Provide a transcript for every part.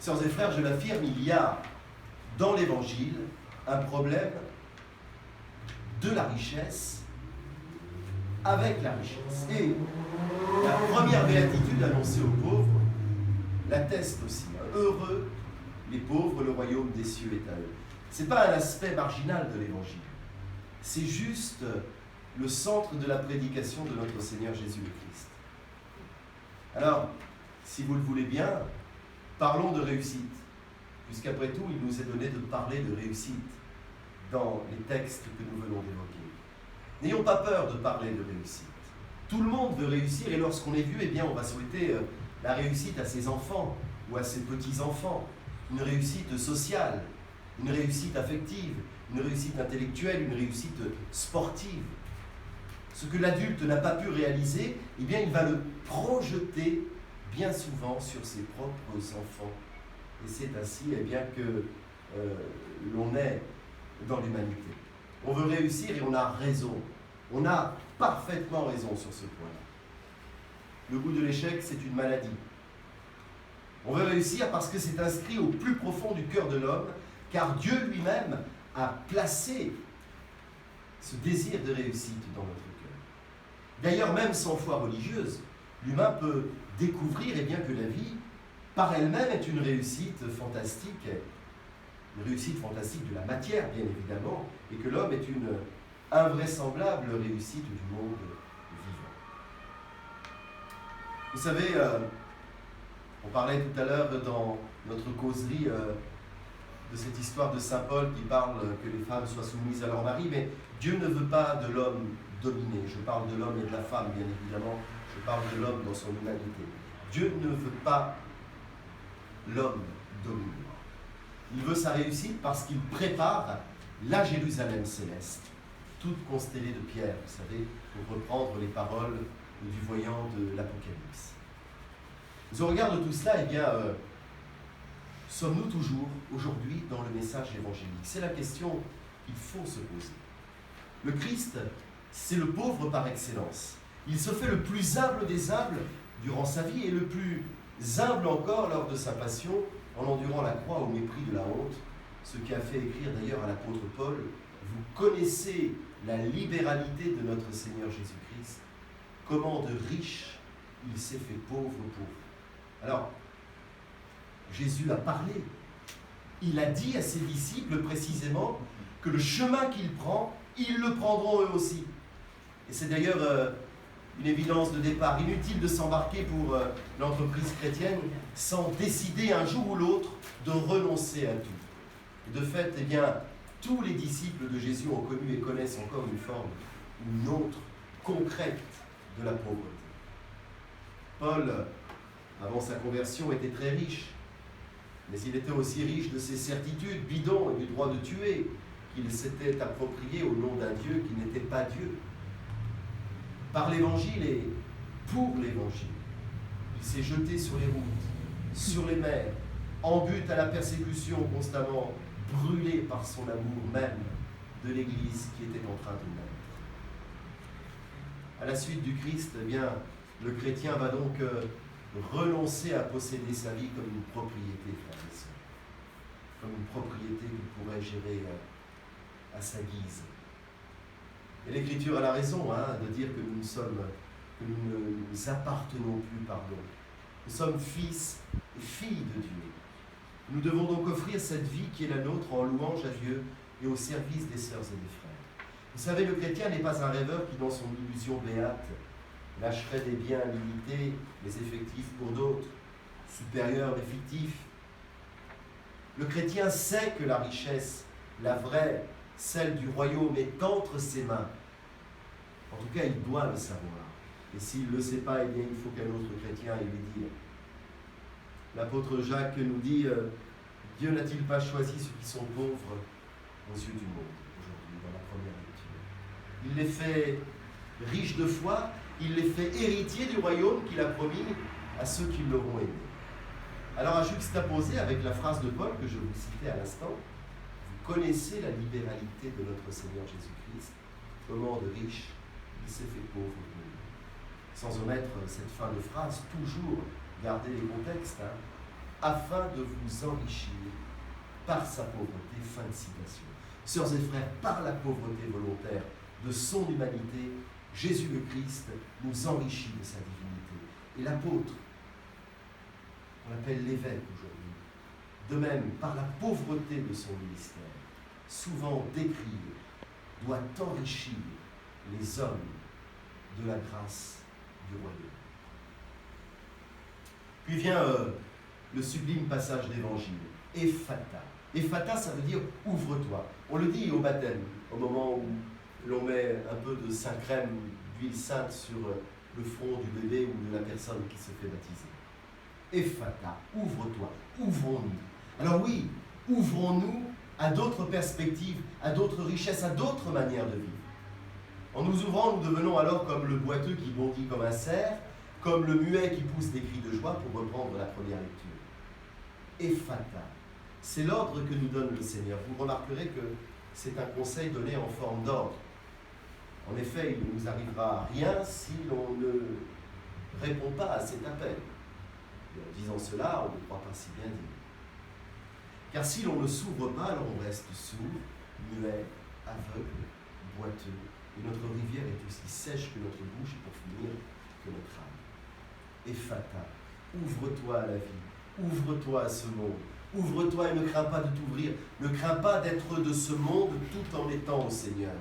Sœurs et frères, je l'affirme, il y a dans l'Évangile un problème de la richesse avec la richesse. Et la première béatitude annoncée aux pauvres l'atteste aussi. Heureux les pauvres, le royaume des cieux est à eux. Ce n'est pas un aspect marginal de l'Évangile. C'est juste le centre de la prédication de notre Seigneur Jésus le Christ. Alors, si vous le voulez bien, parlons de réussite. Puisqu'après tout, il nous est donné de parler de réussite dans les textes que nous venons d'évoquer. N'ayons pas peur de parler de réussite. Tout le monde veut réussir et lorsqu'on est vieux, eh bien, on va souhaiter la réussite à ses enfants ou à ses petits-enfants. Une réussite sociale, une réussite affective, une réussite intellectuelle, une réussite sportive. Ce que l'adulte n'a pas pu réaliser, eh bien, il va le projeter bien souvent sur ses propres enfants. Et c'est ainsi eh bien, que l'on est dans l'humanité. On veut réussir et on a raison. On a parfaitement raison sur ce point-là. Le goût de l'échec, c'est une maladie. On veut réussir parce que c'est inscrit au plus profond du cœur de l'homme, car Dieu lui-même a placé ce désir de réussite dans notre cœur. D'ailleurs, même sans foi religieuse, l'humain peut découvrir eh bien, que la vie, par elle-même, est une réussite fantastique de la matière, bien évidemment, et que l'homme est une invraisemblable réussite du monde vivant. Vous savez, on parlait tout à l'heure dans notre causerie de cette histoire de saint Paul qui parle que les femmes soient soumises à leur mari, mais Dieu ne veut pas de l'homme dominé. Je parle de l'homme et de la femme, bien évidemment. Je parle de l'homme dans son humanité. Dieu ne veut pas l'homme dominé. Il veut sa réussite parce qu'il prépare la Jérusalem céleste, toute constellée de pierres, vous savez, pour reprendre les paroles du voyant de l'Apocalypse. Au regard de tout cela, eh bien, sommes-nous toujours, aujourd'hui, dans le message évangélique? C'est la question qu'il faut se poser. Le Christ, c'est le pauvre par excellence. Il se fait le plus humble des humbles durant sa vie et le plus humble encore lors de sa passion, en endurant la croix au mépris de la honte, ce qui a fait écrire d'ailleurs à l'apôtre Paul: vous connaissez la libéralité de notre Seigneur Jésus-Christ, comment de riche il s'est fait pauvre pour vous. Alors, Jésus a parlé, il a dit à ses disciples précisément que le chemin qu'il prend, ils le prendront eux aussi. Et c'est d'ailleurs une évidence de départ. Inutile de s'embarquer pour l'entreprise chrétienne sans décider un jour ou l'autre de renoncer à tout. Et de fait, eh bien, tous les disciples de Jésus ont connu et connaissent encore une forme ou une autre concrète de la pauvreté. Paul, avant sa conversion, était très riche, mais il était aussi riche de ses certitudes bidons et du droit de tuer qu'il s'était approprié au nom d'un Dieu qui n'était pas Dieu. Par l'Évangile et pour l'Évangile, il s'est jeté sur les routes, sur les mers, en but à la persécution, constamment brûlé par son amour même de l'Église qui était en train de naître. À la suite du Christ, eh bien, le chrétien va donc renoncer à posséder sa vie comme une propriété, frères et sœurs, comme une propriété qu'il pourrait gérer à sa guise. Et l'Écriture a la raison de dire que nous ne nous appartenons plus, pardon. Nous sommes fils et filles de Dieu. Nous devons donc offrir cette vie qui est la nôtre en louange à Dieu et au service des sœurs et des frères. Vous savez, le chrétien n'est pas un rêveur qui, dans son illusion béate, lâcherait des biens limités, mais effectifs pour d'autres, supérieurs et fictifs. Le chrétien sait que la richesse, la vraie, celle du royaume, est entre ses mains. En tout cas, il doit le savoir. Et s'il ne le sait pas, eh bien, il faut qu'un autre chrétien lui dise. L'apôtre Jacques nous dit Dieu n'a-t-il pas choisi ceux qui sont pauvres aux yeux du monde, aujourd'hui, dans la première lecture. Il les fait riches de foi, il les fait héritiers du royaume qu'il a promis à ceux qui l'auront aimé. Alors, à juxtaposer avec la phrase de Paul que je vous citais à l'instant, vous connaissez la libéralité de notre Seigneur Jésus-Christ, comment de riche il s'est fait pauvre pour nous. Sans omettre cette fin de phrase, toujours garder les contextes. afin de vous enrichir par sa pauvreté. » Fin de citation. Sœurs et frères, par la pauvreté volontaire de son humanité, Jésus le Christ nous enrichit de sa divinité. Et l'apôtre, on l'appelle l'évêque aujourd'hui, de même, par la pauvreté de son ministère, souvent décrié, doit enrichir les hommes de la grâce du royaume. Puis vient le sublime passage d'évangile, Ephata. Ephata, ça veut dire ouvre-toi. On le dit au baptême, au moment où l'on met un peu de Saint-Crème, d'huile sainte sur le front du bébé ou de la personne qui se fait baptiser. Ephata, ouvre-toi, ouvrons-nous. Alors oui, ouvrons-nous à d'autres perspectives, à d'autres richesses, à d'autres manières de vivre. En nous ouvrant, nous devenons alors comme le boiteux qui bondit comme un cerf, comme le muet qui pousse des cris de joie, pour reprendre la première lecture. Ephata, c'est l'ordre que nous donne le Seigneur. Vous remarquerez que c'est un conseil donné en forme d'ordre. En effet, il ne nous arrivera rien si l'on ne répond pas à cet appel. Et en disant cela, on ne croit pas si bien dire. Car si l'on ne s'ouvre pas, alors on reste sourd, muet, aveugle, boiteux. Et notre rivière est aussi sèche que notre bouche, et pour finir, que notre âme. Ephata, ouvre-toi à la vie, ouvre-toi à ce monde, ouvre-toi et ne crains pas de t'ouvrir, ne crains pas d'être de ce monde tout en étant au Seigneur.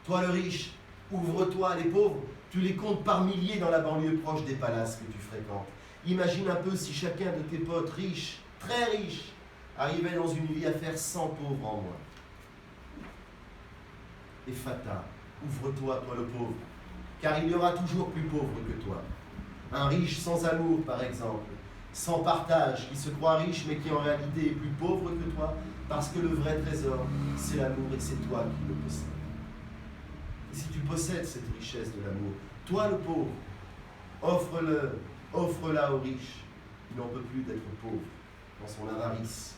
Toi le riche, ouvre-toi, les pauvres, tu les comptes par milliers dans la banlieue proche des palaces que tu fréquentes. Imagine un peu si chacun de tes potes riches, très riches, arrivait dans une vie à faire 100 pauvres en moins. Ephata, ouvre-toi, toi le pauvre, car il y aura toujours plus pauvre que toi. Un riche sans amour, par exemple, sans partage, qui se croit riche mais qui en réalité est plus pauvre que toi, parce que le vrai trésor, c'est l'amour et c'est toi qui le possèdes. Et si tu possèdes cette richesse de l'amour, toi le pauvre, offre-la au riche. Il n'en peut plus d'être pauvre dans son avarice,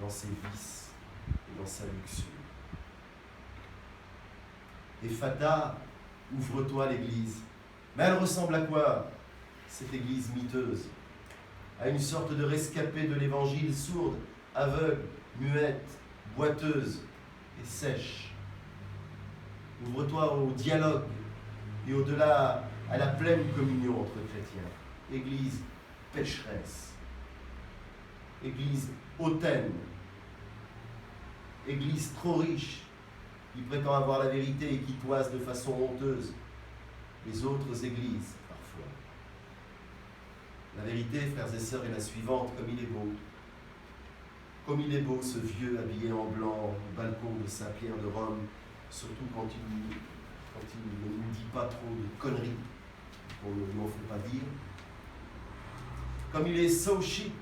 dans ses vices et dans sa luxure. Ephata, ouvre-toi l'Église. Mais elle ressemble à quoi, cette Église miteuse? À une sorte de rescapée de l'Évangile, sourde, aveugle, muette, boiteuse et sèche. Ouvre-toi au dialogue et au-delà à la pleine communion entre chrétiens. Église pécheresse, Église hautaine, Église trop riche, qui prétend avoir la vérité et qui toise de façon honteuse les autres églises, parfois. La vérité, frères et sœurs, est la suivante: comme il est beau. Comme il est beau, ce vieux habillé en blanc au balcon de Saint-Pierre de Rome, surtout quand il ne nous dit pas trop de conneries qu'on ne lui en fait pas dire. Comme il est so chic,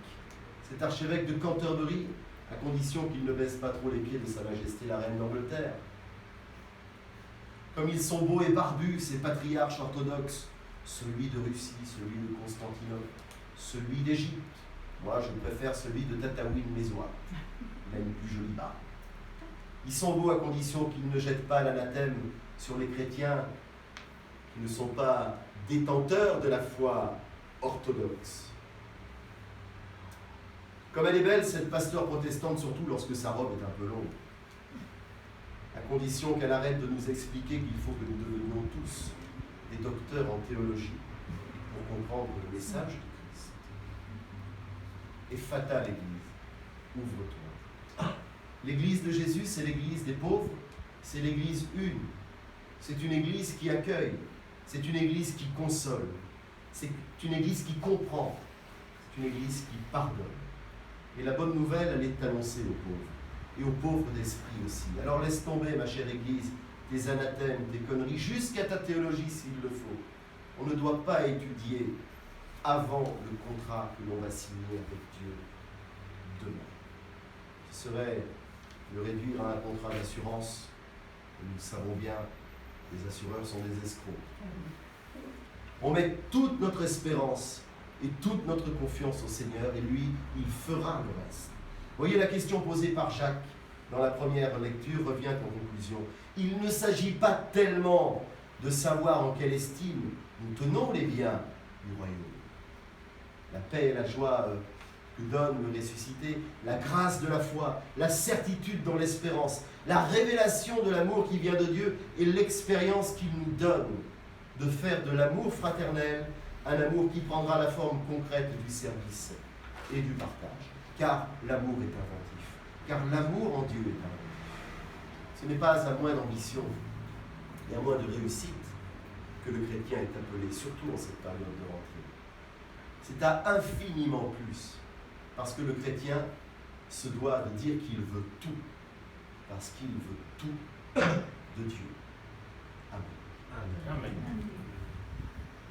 cet archevêque de Canterbury, à condition qu'il ne baisse pas trop les pieds de Sa Majesté la Reine d'Angleterre. Comme ils sont beaux et barbus, ces patriarches orthodoxes, celui de Russie, celui de Constantinople, celui d'Égypte. Moi, je préfère celui de Tataouine-Mézois, même plus joli bas. Ils sont beaux à condition qu'ils ne jettent pas l'anathème sur les chrétiens qui ne sont pas détenteurs de la foi orthodoxe. Comme elle est belle, cette pasteur protestante, surtout lorsque sa robe est un peu longue, à condition qu'elle arrête de nous expliquer qu'il faut que nous devenions tous des docteurs en théologie pour comprendre le message de Christ. Ephata, l'Église, ouvre-toi. L'Église de Jésus, c'est l'Église des pauvres, c'est l'Église une. C'est une Église qui accueille, c'est une Église qui console, c'est une Église qui comprend, c'est une Église qui pardonne. Et la bonne nouvelle, elle est annoncée aux pauvres, et aux pauvres d'esprit aussi. Alors laisse tomber, ma chère Église, tes anathèmes, tes conneries, jusqu'à ta théologie s'il le faut. On ne doit pas étudier avant le contrat que l'on va signer avec Dieu demain. Ce serait le réduire à un contrat d'assurance. Nous le savons bien, les assureurs sont des escrocs. On met toute notre espérance et toute notre confiance au Seigneur, et lui, il fera le reste. Voyez, la question posée par Jacques dans la première lecture revient en conclusion. Il ne s'agit pas tellement de savoir en quelle estime nous tenons les biens du royaume. La paix et la joie que donne le ressuscité, la grâce de la foi, la certitude dans l'espérance, la révélation de l'amour qui vient de Dieu et l'expérience qu'il nous donne de faire de l'amour fraternel un amour qui prendra la forme concrète du service et du partage. Car l'amour est inventif. Car l'amour en Dieu est inventif. Ce n'est pas à moins d'ambition et à moins de réussite que le chrétien est appelé, surtout en cette période de rentrée. C'est à infiniment plus, parce que le chrétien se doit de dire qu'il veut tout, parce qu'il veut tout de Dieu. Amen. Amen.